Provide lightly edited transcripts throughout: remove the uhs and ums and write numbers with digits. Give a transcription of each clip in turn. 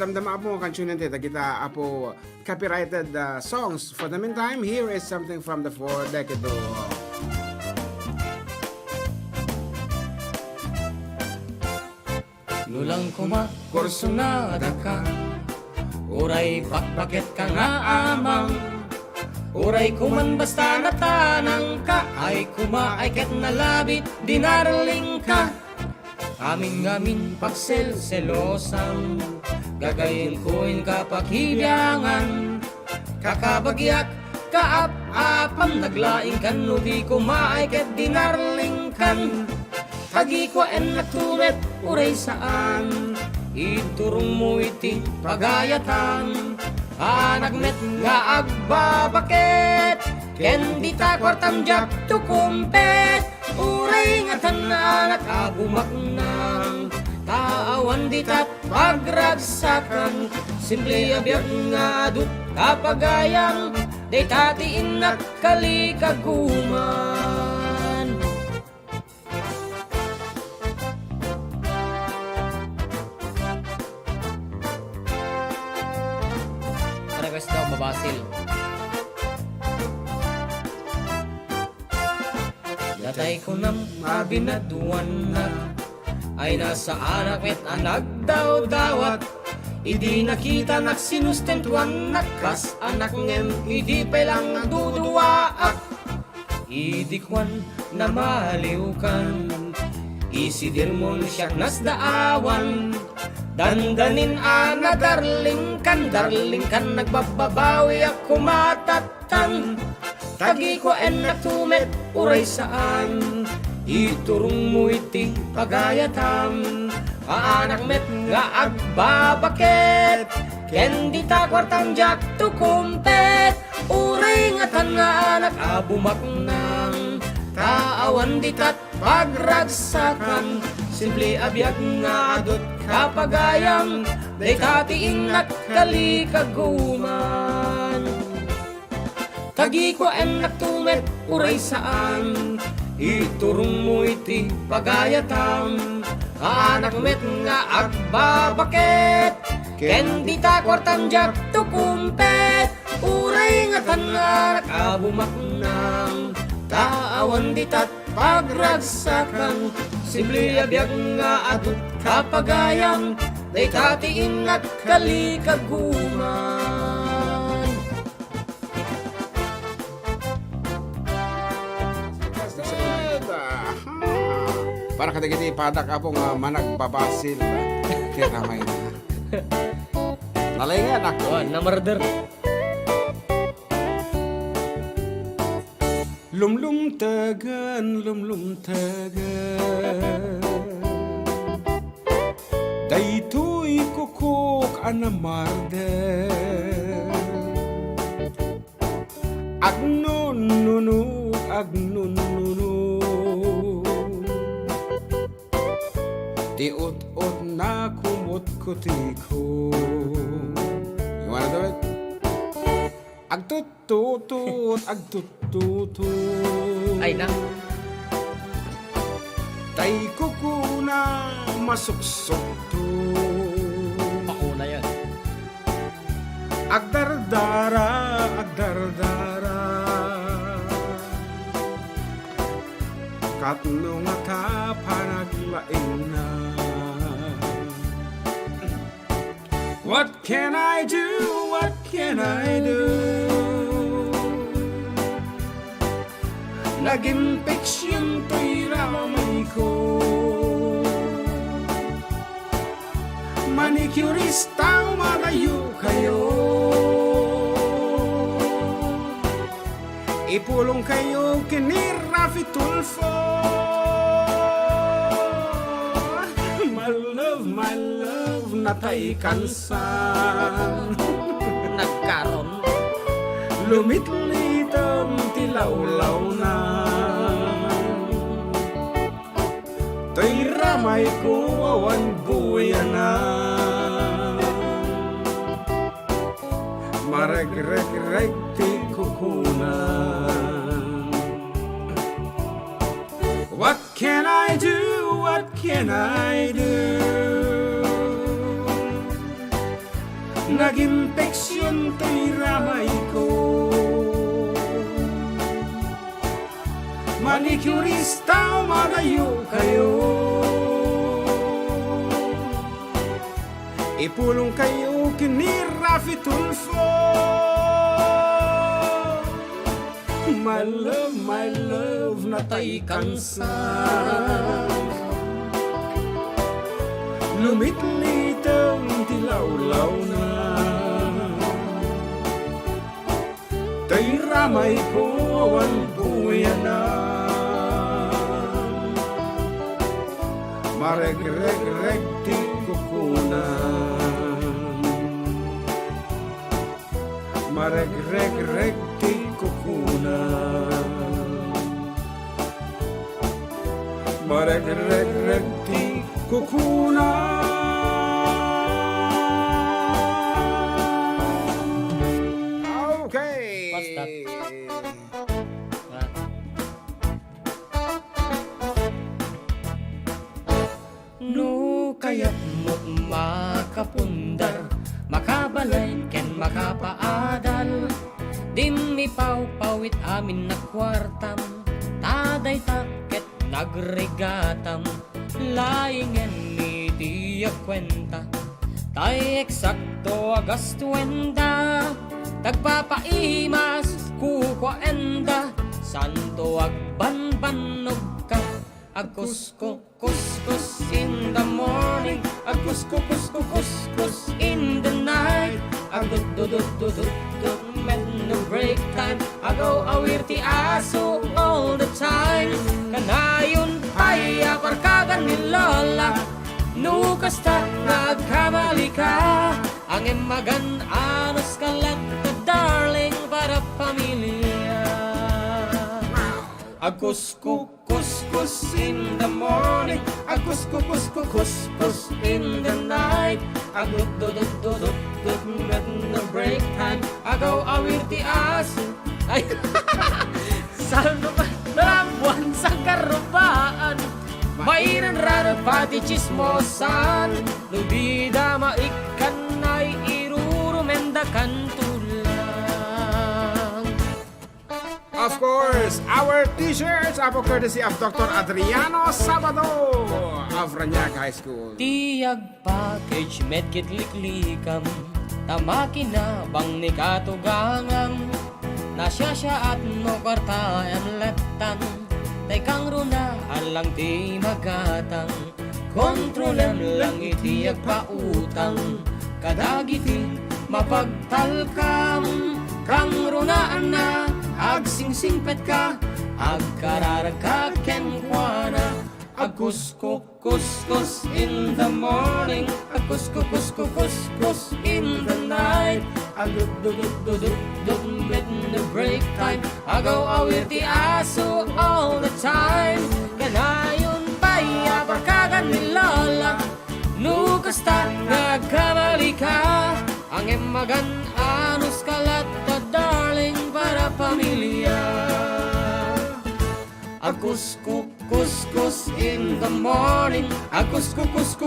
damdama po ang kansyon nito. Kita po copyrighted songs. For the meantime, here is something from the 4 decade. Nulang kuma kursunada ka, uray pakpaket ka nga amang. Uray kuman basta natanang ka, ay kumaay ket nalabit dinarling ka. Aming pagsel-selosang, gagayin ko'y kapakibyangan. Kakabagyak, kaap-apam, naglaing kan, no di kumaay ket dinarling kan. Tagi ko en nagtumet, uray saan, iturong mo iti pagayatan. Anagmet nga agbabakit, ken di ta kwartam jak tukumpet. Uray nga tananak abumak nang, taawan di tat pagragsakan. Simple abiyag nga adut kapagayang, di tatiin at kalikaguman. Request daw mabasil. Datay ko nam mabinaduan na, ay nasa anak met anak daw dawat. Idi nakita nak sinustentuan nakas anak ngem, idi pelang duduwaak. Idi kwan na maliwkan, isidir mo siyak nas daawan. Dandanin ana darling kan nagbababawi ako matatan. Tagi ko en nagtumet uray saan, iturong mo iti pagayatan. Anak met nga agbabakit, ken di ta kwartang jak tukumpet. Uray nga tananak abumak nang, taawan di tat pagragsakan. Simple abiyag nga adot kapagayang, di tatiin at kalikaguman. Tagi ko en nagtumet uray saan, iturong mo iti pagayatan. Anak met nga agbabakit, ken di ta kwartam jak tukumpet. Uray nga tananak abumak nang, taawan di tat pagragsakan. Simple abiyag nga adut kapagayang, di tatiin at kalikaguman. Para kadagiti padak apong managbabasil. Kaya ramay na. Nalingan ako. Oh, na murder. Lumlumtagan, daytoy kukuk anamarde. Agnununu, tiut-ut na kumut-kutiko. You wanna do it? Agtututut, agtututut. Ay na. Tay kukuna masuksok to. Pakuna yan. Agdardara. Katlo nga ka panaglaing na. What can I do? What can I do? Nag-infection to'y ramay ko. Manicuristang malayo kayo. Ipulong kayo kini Rafi Tulfo. My love, natay kansan. Nagkaroon. Lumitlitam tilawlaw na. To'y ramay ko awan buya na. Marag-rag-rag ti kukunan. What can I do? What can I do? Nag-impeksyon to'y ramay ko. Manicurista, malayo kayo. Ipulong kayo kini Rafi Tulfo. My love, natay kansa. Lumitlit ang tilawlaw na. Tay ramay ko ang buyanan. Mareg-reg-reg di kukunan. Mareg-reg-reg di kukunan. Mareg-reg-reg di kukunan. Okay. What's that? No kaya't mo makapundar, makabalay ken makapaadal. Dimmi pawit amin na kwartam, taday taket nagregatam. Laingen ni diya kwenta, tay eksakto agas 20. Tagpapaimas kukwenda, santo agbanbanog ka. Agkuskus in the morning, agkuskus in the night. Agdudududududud when no break time, agaw awir ti aso all the time. Kanayon pa'y aparkagan ni Lola, nukasta nagkamali ka. Ang emagan anos kalat ka darling para pamilya. Agkuskus in the morning, agkuskus in the night. Agdududududud when the break time, agaw awir ti aso. Ay, saan ba? Narambuan sa karubaan, mainan raro pati chismosan. Lubida maikan ay irurumendakan tulang. Of course, our t-shirts are for courtesy of Dr. Adriano Sabado of Ranyag High School. Tiyag package medkit liklikam, tamaki na bang ni katugangang. Nasya at no kartayan letan, tay kang runa alang di magatang. Kontrolan lang itiyag pautang, kadagiti mapagtalkam. Kang runaan na agsingsingpet ka, agkararag ka kenkwana. Agkuskus in the morning, agkuskus in the night. Agdududududud when the break time, agaw awir ti aso all the time. Kanayon pa'y aparkagan ni Lola, nukasta nagkamali ka. Ang emagan anos kalat ka darling para pamilya. Agkuskus in the morning, agkuskus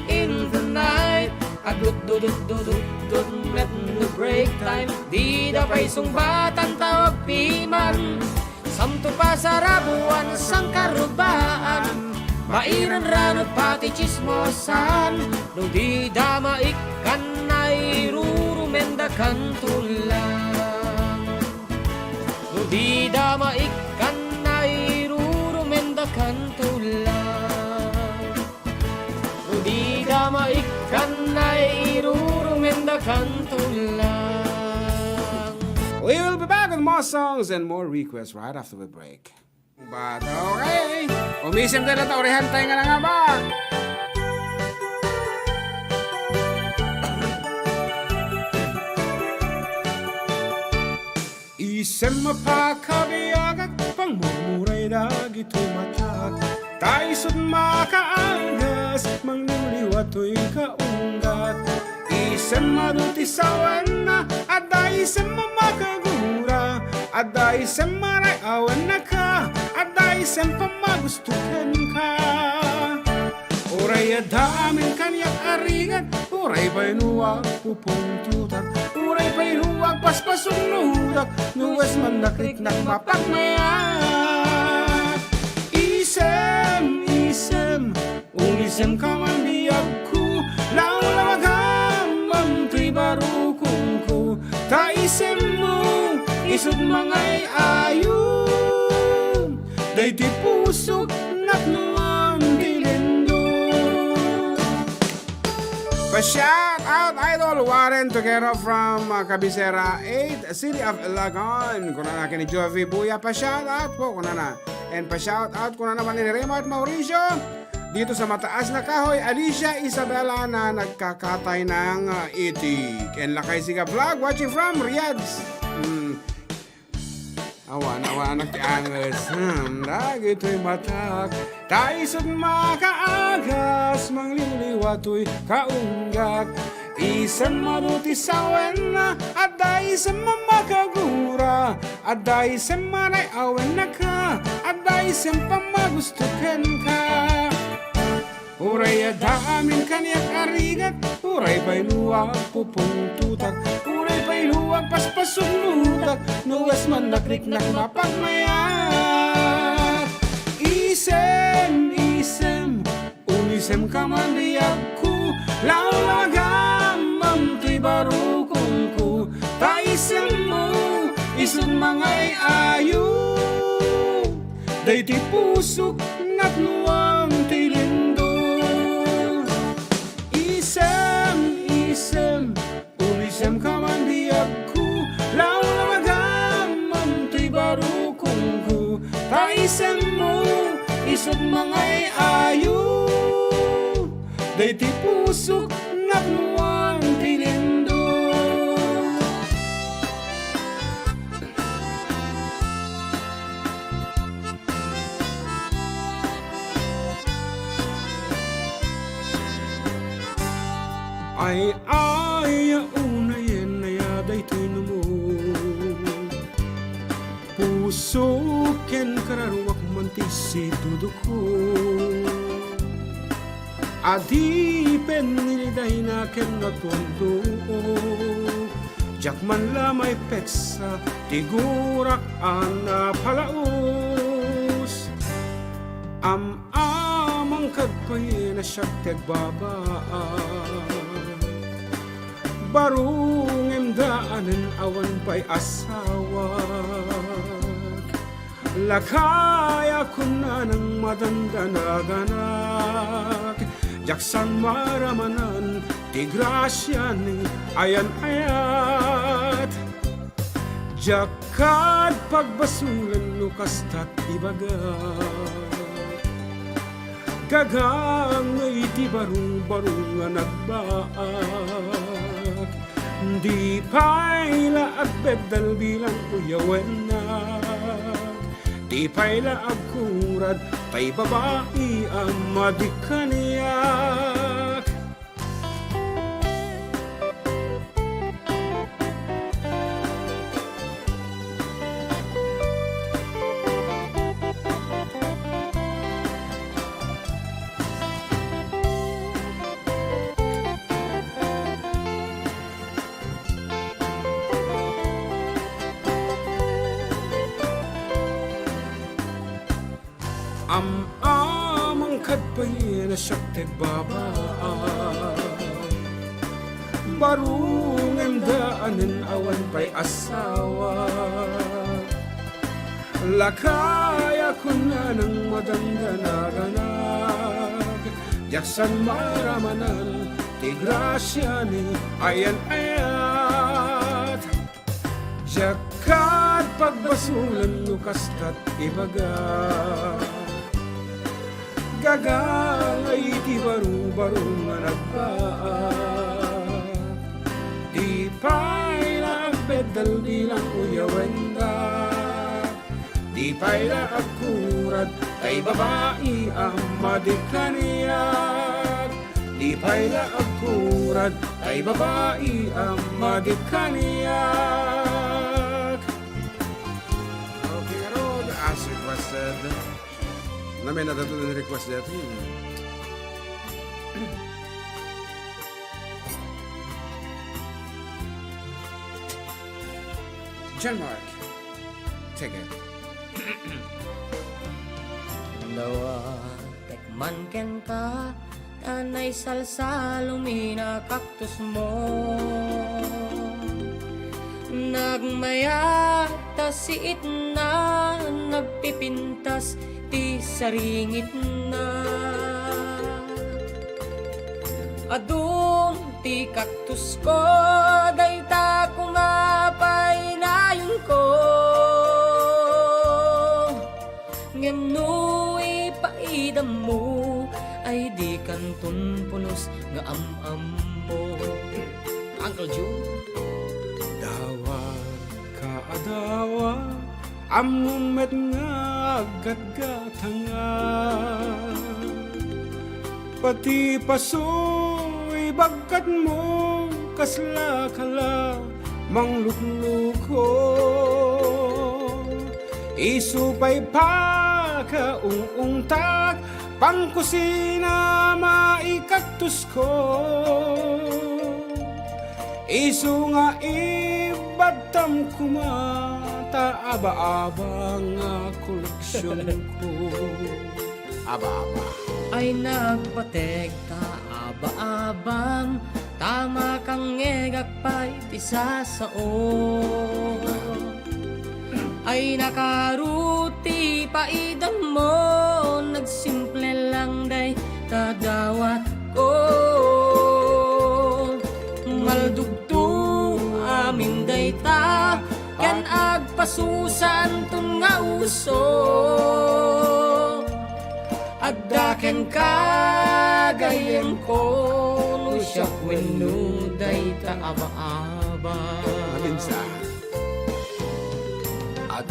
in the night. Agdududududud when the break time, di da pa'y sungbatan tawag piman. Samto pa sa rabuan sang karubaan, mairan ranot pati chismosan. No di da maikan ay rurumendakan tulang. No di da maikan ay rurumendakan tulang. No di da maikan ay rurumendakan tulang. We will be back with more songs and more requests right after the break. But okay, umisim na natin, orehan tayo nga na nga ba? Isem mapakabiyagat, pangmumuray dagi tumatak. Taisod makaangas, mangliliwato'y kaunggat. Isem madutisawan na, ada isem mamakagura. Ada isem maray awan na ka, ada isem pamagustuhan ka. Oray adamin kanyak aringat, uray pa'y nuwag pupungtutak, uray pa'y nuwag paspasong nudak, nuwes man nakrik ng mapagmayak. Isem, isem, unisem ka man biyag ko, laulawagam ang tuy barukong ko, taisem mo, isog mangay ayun, day ti puso naknuang dilindo. Pa-shout out Idol Warren Toquero from Cabecera 8, City of Ilagan. Kuna na kini Jovi Buya, pa-shout out po kuna na. And pa-shout out kuna naman ni Remo at Mauricio dito sa Mataas na Kahoy, Alicia Isabela na nagkakatay ng itik. And Lakay Siga Vlog watching from Riyadh. Awan nagtiangas, lagi to'y matak, taisod makaagas, mangliliwato'y kaunggak, isang mabuti sawen na, at dahil sa mamakagura, at dahil sa manay awen na ka, at dahil sa pamagustukan ka. Uray adamin kanyak arigat, uray pa'y luwag pupungtutak, uray pa'y luwag paspasumutak, nuwas man nakrik ng mapagmayak. Isem, isem, unisem ka man biyag ko, laulagam ang tuy barukong ko, taisem mo, isog mangay ayo, day ti pusok naknuang tilindo. Isem, unisem ka man biyag ko, laulawagam ang tuy barukong ko, taisem mo, isog mangay ayo, day ti pusok naknuang tilindo. Ay, una yan na yaday tinumo, puso ken kararuwak mantisi duduko, adi pen niliday na ken natundo, jakman lamay petsa tigurak ana palaos, amang kadpay na siya tegbabaan, barung emdaanan awan pa'y asawag, lakaya ko na ng madandanaganak, jaksan maramanan ti grasya ni ayan ayat, jakad pagbasulan no kastat ibagat, gagangay ti barung-barung nga nagbaat, di pa'y laag bedal bilang uyawen na, di pa'y laag kurad, tay babae ang madikaniyak. Amang kadpay na siya tegbabaan, barung emdaanan awan pa'y asawa, lakaya ko na ng madandanaganak, jaksan maramanan ti grasya ni ayan ayat, jakad pagbasulan no kastat ibagat, gagangay ti baru-baru nga nagbaat, di pa'y lagbedal bilang uyawen da, di pa'y laagkurad kay babae ang madikaniyak, di pa'y laagkurad kay babae ang madikaniyak. Okay, Rod, as requested. Na may natutulong request dito yun. Question mark. Sige. Dawa tekman kenta tanay salsa lumina kaktus mo nagmaya tasiit na nagpipintas ti saringit na adun ti kaktus ko dayta kumapay nayon ko ngemno ipaidam mo ay di kanton pulos nga am mo Uncle June Dawa ka adawa among met nga agad-gatanga pati pasoy bagkat mo kasla kala manglukluko isupay pa ka ung-ungtag pangkusina maikaktus ko isu nga ibatam kumata aba-aba nga koleksyon ko aba-aba ay nagpatekta aba-abam tama kang ngegakpay ti sasao ay nakaruti paidam mo nagsimple lang day tadawat ko maldugtong amin day ta kan agpasusan tun nga uso addaken kagayem ko no siya kwenu day ta aba-aba Malinsa at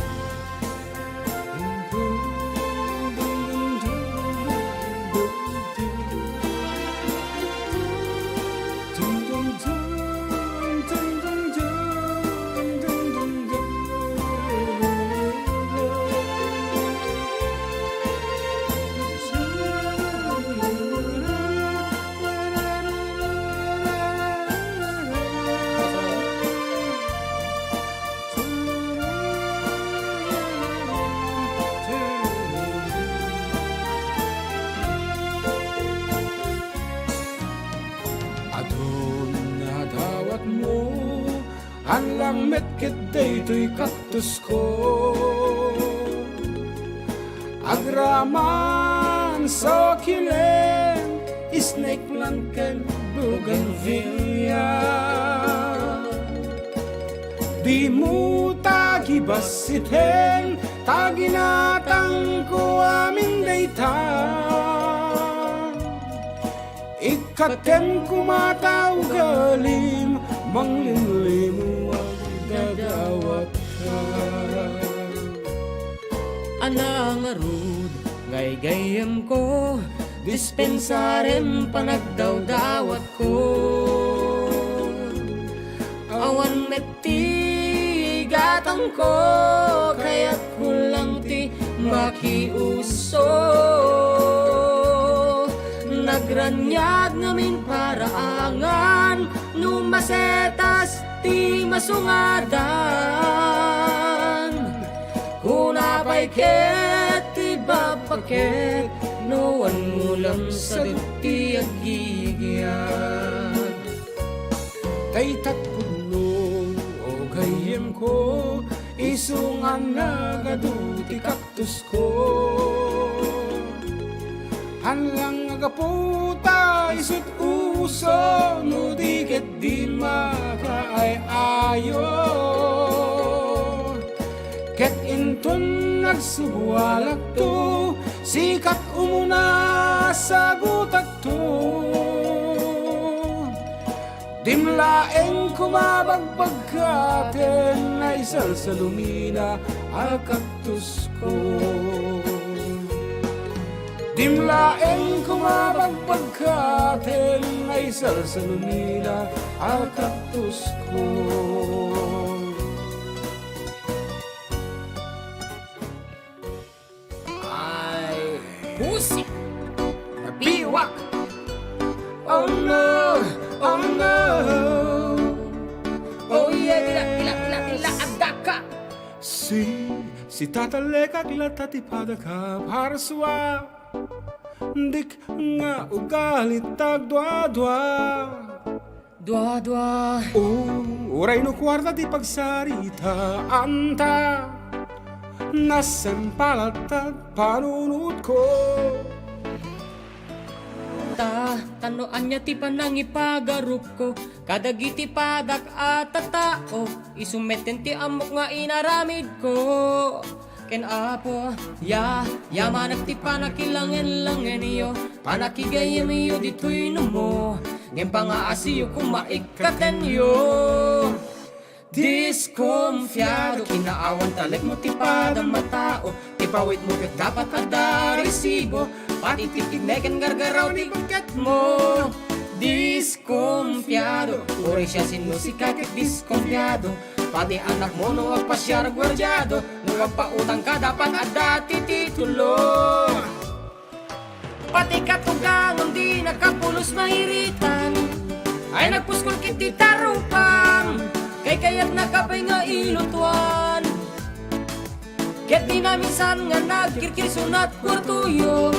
Hanlang metkit daytoy kaktus ko agraman succulent snake plant ken bougainvillea di mo tagibasiten taginatang ko amin dayta ikatem kumataw galim manglimlimu ang dadawat ka anang arud gay-gayem ko dispensarem panagdaw-dawat ko awan metigatang ko kaya't kulang ti makiuso nagranyag ngamin paraangan numasetas ti masungadan kunapay ket ti bapaket noan ngulam sa ti agigyan kay tatpuno o gayem ko isungan nagaduti kaktus ko hanlang agaputa isut uso no di ket di makaay-ayo ket inton nagsubualak to sikat umuna sa gutak to dimlaeng kumabagbag katen na isal sa lumina al kaktus ko dimlaeng kumabagbag katen na isal sa lumina al kaktus ko ay pusik nabiwak oh no oh no oh yeah tila adaka Si tatalekak latatipada ka harswa dik nga ugalit tag dwa-dwa. Dua-dua. Uray no kwarta di pagsarita anta nasempalat at panunod ko. Tanoan niya ti panangipagarup ko, kadagiti padak at tao, isumeten ti amok nga inaramid ko. Ken apo, yamanak ti panakilangen-langen iyo, panakigayam iyo dito'y mo, ngayon pa nga asiyo kumaikaten yo. Diskonfiado, kinaawan talag mo ti padang matao, ti pawit mo kat dapat kada resibo, pati titinegen gargaraw di bangket mo. Diskonfiado, uri siya sinusikakit diskonfiado, pati anak mo no agpasyar gwardyado, no agpautang ka dapat ada titulo. Pati katugangan di nakapulos mahiritan, ay nagpuskol kiti tarupang, kay kaya't nakapay nga ilutuan. Ket di na minsan nga nagkirkirsunat kwartuyo,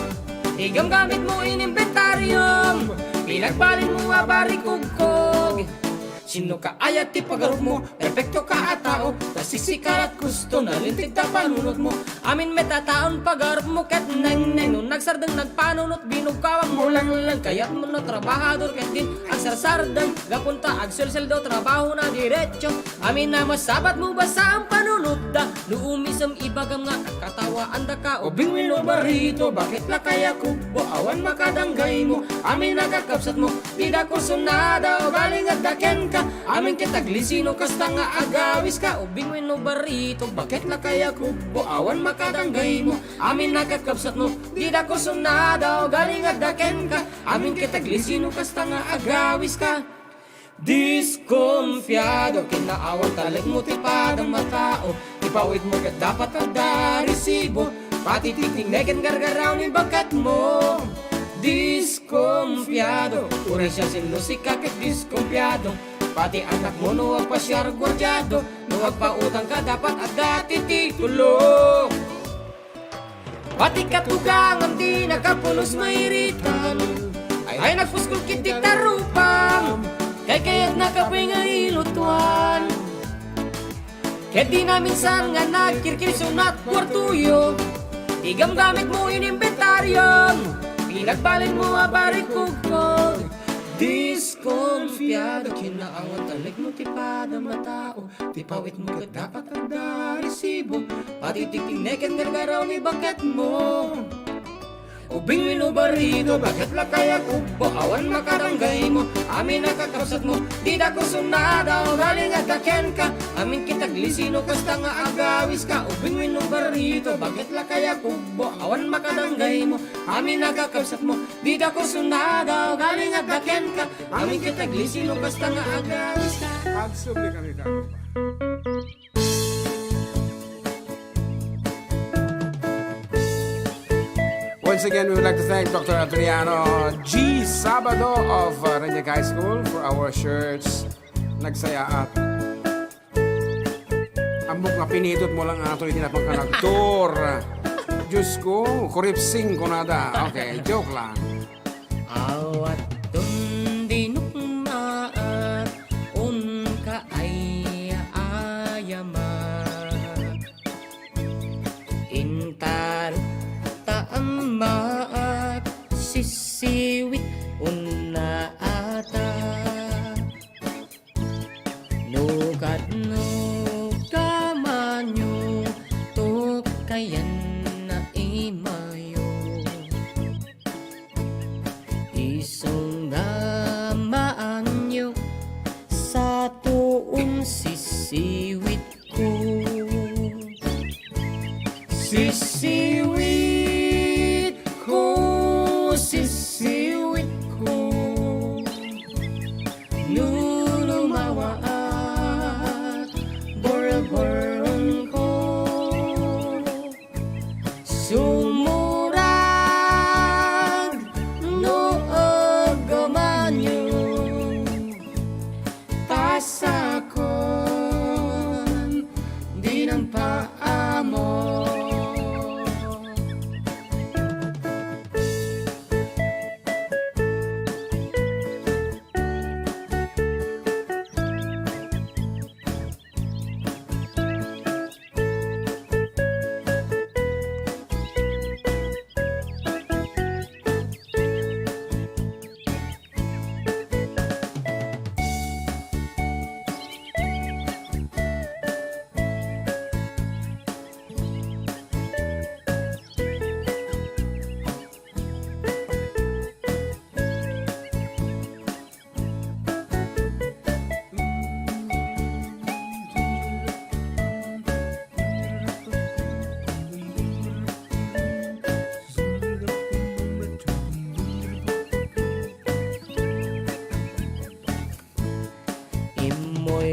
igam gamit mo inimbentaryong, pinagbalin mo nga barikugkog. Sino ka ayat ti pagarup mo, perfecto ka at tao, nasisikar at gusto na lintig ta panunot mo. Amin metataon pagarup mo ket neng-neng, nung nagsardang nagpanunot, binugkawang mo lang, kayat mo na trabahador ket din ang sarsardang, gapunta ag seldo trabaho na diretso. Amin na masabat mo basta ang panunot da, luumisam ibagam nga katawaan da ka, o bingwin o barito, bakit la kaya kubo, awan makadanggay mo. Amin nakakapsat mo, di da ko sunada, o galing at daken ka, amin kitaglisino kasta nga agawis ka, o bingwin o barito, bakit la kaya kubo, awan makadanggay mo. Amin nakakapsat mo, di da ko sunada, o galing at daken ka, amin kitaglisino kasta nga agawis ka. Diskonfiado, kinaawan talag mo ti padang matao, ipawid mo kat dapat ada resibo, pati titinegen gargaraw ni bakat mo. Diskonfiado, uri siya sinusikakit diskonfiado, pati anak mo no agpasyar gwardyado, no agpautang ka dapat ada titulo. Pati katugangan di nakapulos mairitan, ay nagpuskol kiti tarupang, kay kaya't nakapay nga ilutuan. Ket di na minsan nga nagkirkirsunat kwartuyo, igam gamit mo inimbentaryong, pinagbalin mo nga barikugkog. Diskonfiado, kinaawan talag mo ti padang matao, ti pawit mo kat dapat ada resibo, pati titineken gargaraw ni baket mo. O bingwin o barito, bakit la kaya kubo, awan makaranggay mo. Amin nakakapsat mo, di da ko sunada, o galing at daken ka, amin kitaglisino kasta nga agawis ka. O bingwin o barito, bakit la kaya kubo, awan makaranggay mo. Amin nakakapsat mo, di da ko sunada, o galing at daken ka, amin kitaglisino kasta nga agawis ka. Agsubli kami ka. Once again, we would like to thank Dr. Adriano G. Sabado of Reñac High School for our shirts. Nagsaya at ambok nga pinidot mo lang ato hindi na pangkanagtor. Diyos ko, kuripsing ko nada. Okay, joke lang. Awat dun dinukmaan, un ka ay ayaman. Intar taamaak sisiwit una ata, nukat nukamanyo to kayan na imayo, isong namaan nyo sa tuong sisiwit ko. Sisiwit ko, sisiwit ko, lulumawa at borborong ko, sumurag noog gamanyo, tasakon di nang pa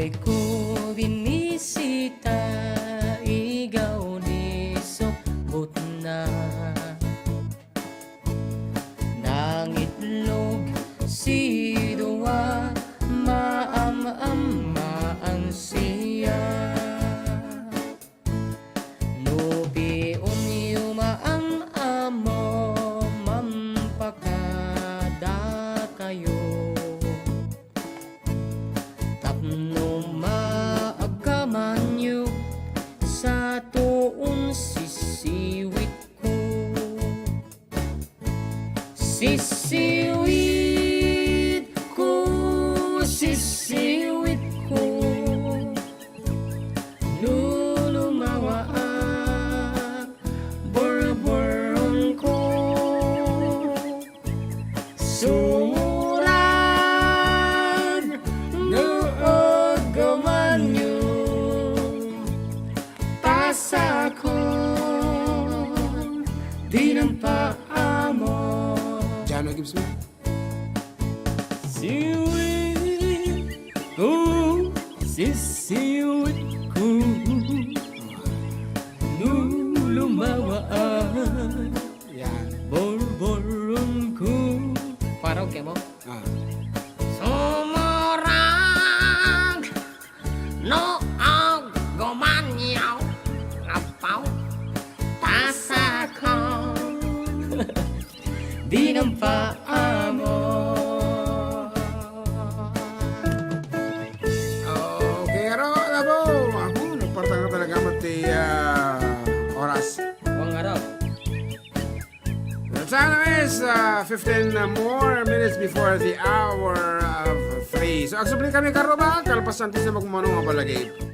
Way ko binisita, igaw ni sukbot na nang itlog si Dua, maam-amaan siya. Nupion yumaang amo, mampakada kayo. Tapno maagaman nyo sa tuon sisiwit ko. Sisiwit ko, sisiwit ko, lulumawa ang borboron ko. Sumurag noog gaman nyo, pasa ko, di ng paamo. Jano Gibbs mo. Siwit ko, sisiwit ko, lulumawaan Yan. borboron ko. Paraw kayo mo? Ah. Sumurag noog gumanyaw, apaw, pasa ko, di ng paamo. Okay, aro, labo. Ako, nagpartang ka talaga mati oras. Huwag araw. The time is 15 more minutes before the hour of 3. So, aksubli kami karoba, kalpasan sa magmanong ang balagay.